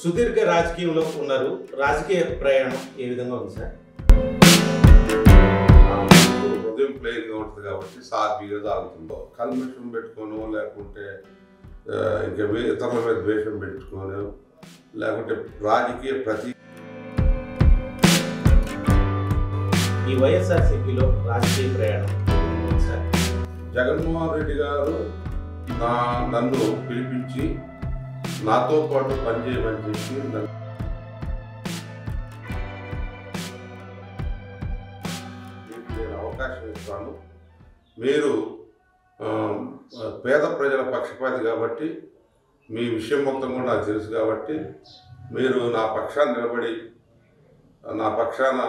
సుదీర్ఘ రాజకీయంలో ఉన్నారు. రాజకీయ ప్రయాణం ఏ విధంగా ఉంది సార్? ఉదయం ప్లేయింగ్ ఉంటుంది కాబట్టి సాఫీగా తాగుతుందో కల్మిషన్ పెట్టుకోను, లేకుంటే ఇంకా ఇతరుల మీద ద్వేషం పెట్టుకోను, లేకుంటే రాజకీయ ప్రతి ఈ వైఎస్ఆర్సీపీలో రాజకీయ ప్రయాణం సార్. జగన్మోహన్ రెడ్డి గారు నన్ను పిలిపించి నాతో పాటు పనిచేయమని చెప్పి నేను అవకాశం ఇస్తాను. మీరు పేద ప్రజల పక్షపాతి కాబట్టి మీ విషయం మొత్తం కూడా నాకు తెలుసు కాబట్టి మీరు నా పక్షాన్ని నిలబడి నా పక్షాన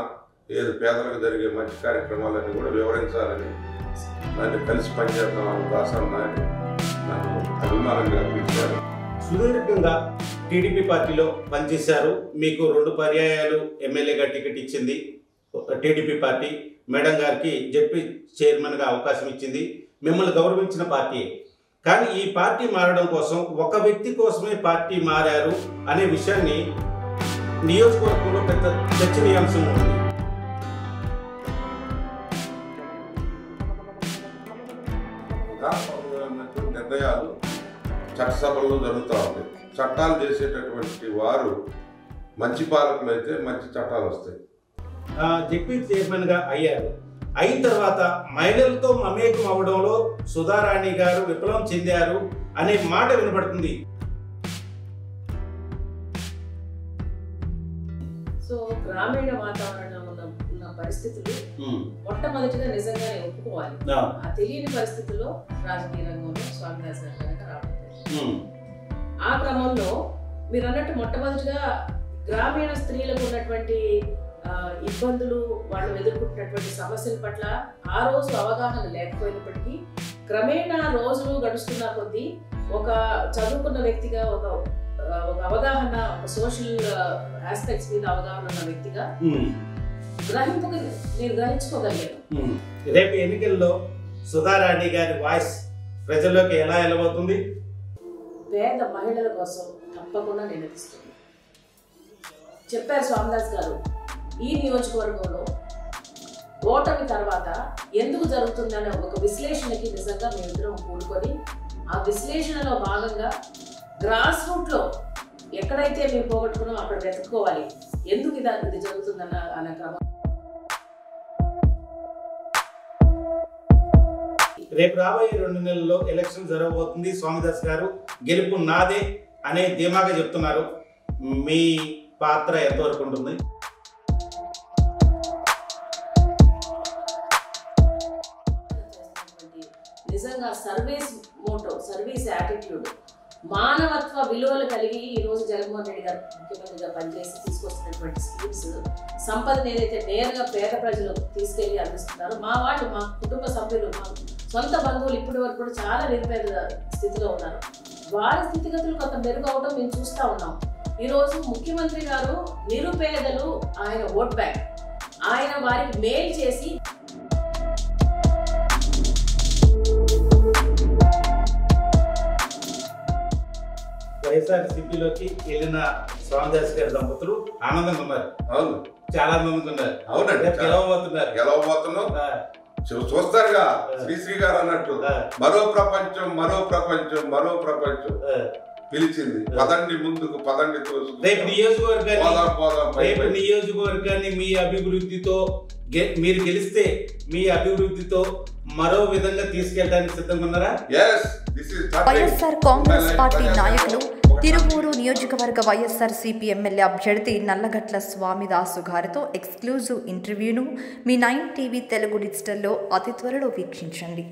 ఏది పేదలకు జరిగే మంచి కార్యక్రమాలన్నీ కూడా వివరించాలని నన్ను కలిసి పనిచేద్దాం రాసాన్ని నన్ను అభిమానంగా పిలిచారు. సుదీర్ఘంగా టీడీపీ పార్టీలో పనిచేశారు. మీకు 2 పర్యాయాలు ఎమ్మెల్యేగా టికెట్ ఇచ్చింది టీడీపీ పార్టీ. మేడం గారికి జెడ్పీ చైర్మన్గా అవకాశం ఇచ్చింది. మిమ్మల్ని గౌరవించిన పార్టీ. కానీ ఈ పార్టీ మారడం కోసం ఒక వ్యక్తి కోసమే పార్టీ మారారు అనే విషయాన్ని నియోజకవర్గంలో పెద్ద చర్చనీయాంశం ఉంది. నిర్ణయాలు చట్టసభల్లో జరుగుతూ ఉంటాయి. చట్టాలు చేసేటటువంటి వారు మంచి పాలకులు అయితే మంచి చట్టాలు వస్తాయి. జెడ్పీ చైర్మన్గా అయ్యారు. అయిన తర్వాత మహిళలతో మమేకం అవడంలో సుధారాణి గారు విప్లవం చెందారు అనే మాట వినపడుతుంది. సో గ్రామీణ వాతావరణంలో ఉన్న పరిస్థితులు మొట్టమొదటిగా నిజంగానే ఒప్పుకోవాలి. ఆ తెలియని పరిస్థితుల్లో రాజకీయ రంగంలో స్వామిదాస్ గారు రావడం. ఆ క్రమంలో మీరు అన్నట్టు మొట్టమొదటిగా గ్రామీణ స్త్రీలకు ఉన్నటువంటి ఇబ్బందులు, వాళ్ళు ఎదుర్కొంటున్నటువంటి సమస్యల పట్ల ఆ రోజు అవగాహన లేకపోయినప్పటికీ క్రమేణా రోజులు గడుస్తున్న కొద్దీ ఒక చదువుకున్న వ్యక్తిగా ఒక అవగాహన, ఒక సోషల్ ఆస్పెక్ట్స్ మీద అవగాహన ఉన్న వ్యక్తిగా నేను గ్రహించుకోగలిగాను. రేపు ఎన్నికల్లో సుధారాణి గారి వాయిస్ ప్రజల్లోకి ఎలా వెళ్ళబోతుంది? పేద మహిళల కోసం తప్పకుండా నిలదీస్తుంది. చెప్పారు స్వామిదాస్ గారు, ఈ నియోజకవర్గంలో ఓటమి తర్వాత ఎందుకు జరుగుతుందనే ఒక విశ్లేషణకి నిజంగా మేమిద్దరం కూడుకొని ఆ విశ్లేషణలో భాగంగా గ్రాస్ రూట్లో ఎక్కడైతే మేము పోగొట్టుకున్నామో అక్కడ వెతుక్కోవాలి, ఎందుకు ఇది జరుగుతుందన్న అనే క్రమం. రేపు రాబోయే 2 నెలల్లో ఎలక్షన్ జరగబోతుంది. స్వామిదాస్ గారు గెలుపు నాదే అనే ధీమాగా చెప్తున్నారు. మీ పాత్ర ఎంతవరకు ఉంటుంది? నిజంగా సర్వీస్ మోటో, సర్వీస్ యాటిట్యూడ్, మానవత్వ విలువలు కలిగి ఈరోజు జగన్మోహన్ రెడ్డి గారు ముఖ్యమంత్రిగా పనిచేసి తీసుకొస్తున్నటువంటి స్కీమ్స్, సంపదను ఏదైతే నేరుగా పేద ప్రజలు తీసుకెళ్లి అందిస్తున్నారు. మా వాళ్ళు, మా కుటుంబ సభ్యులు, మా సొంత బంధువులు ఇప్పటి వరకు కూడా చాలా నిరుపేద స్థితిలో ఉన్నారు. వారి స్థితిగతులు కొంత మెరుగవడం మేము చూస్తూ ఉన్నాం. ఈరోజు ముఖ్యమంత్రి గారు నిరుపేదలు ఆయన ఓట్ బ్యాంక్, ఆయన వారికి మేలు చేసి వైఎస్ఆర్సీపీలోకి వెళ్ళిన స్వామిదాస్ గారి దంపతులు ఆనందంగా ఉన్నారు. అవును, చాలా ఆనందంగా ఉన్నారు. అవునండి, గెలవబోతున్నాం. చూస్తారుగా శ్రీశ్రీ గారు అన్నట్టు మరో ప్రపంచం, మరో ప్రపంచం, మరో ప్రపంచం పిలిచింది. పదండి ముందుకు, పదండి. రేపు నియోజకవర్గాన్ని మీ అభివృద్ధితో, మీరు గెలిస్తే మీ అభివృద్ధితో మరో విధంగా తీసుకెళ్ళడానికి సిద్ధంగా ఉన్నారా? వైఎస్ఆర్ కాంగ్రెస్ పార్టీ నాయకులు తిరువూరు నియోజకవర్గ వైఎస్ఆర్సీపీ ఎమ్మెల్యే అభ్యర్థి నల్లగట్ల స్వామిదాసు గారితో ఎక్స్క్లూజివ్ ఇంటర్వ్యూను మీ 9 టీవీ తెలుగు డిజిటల్లో అతి త్వరలో వీక్షించండి.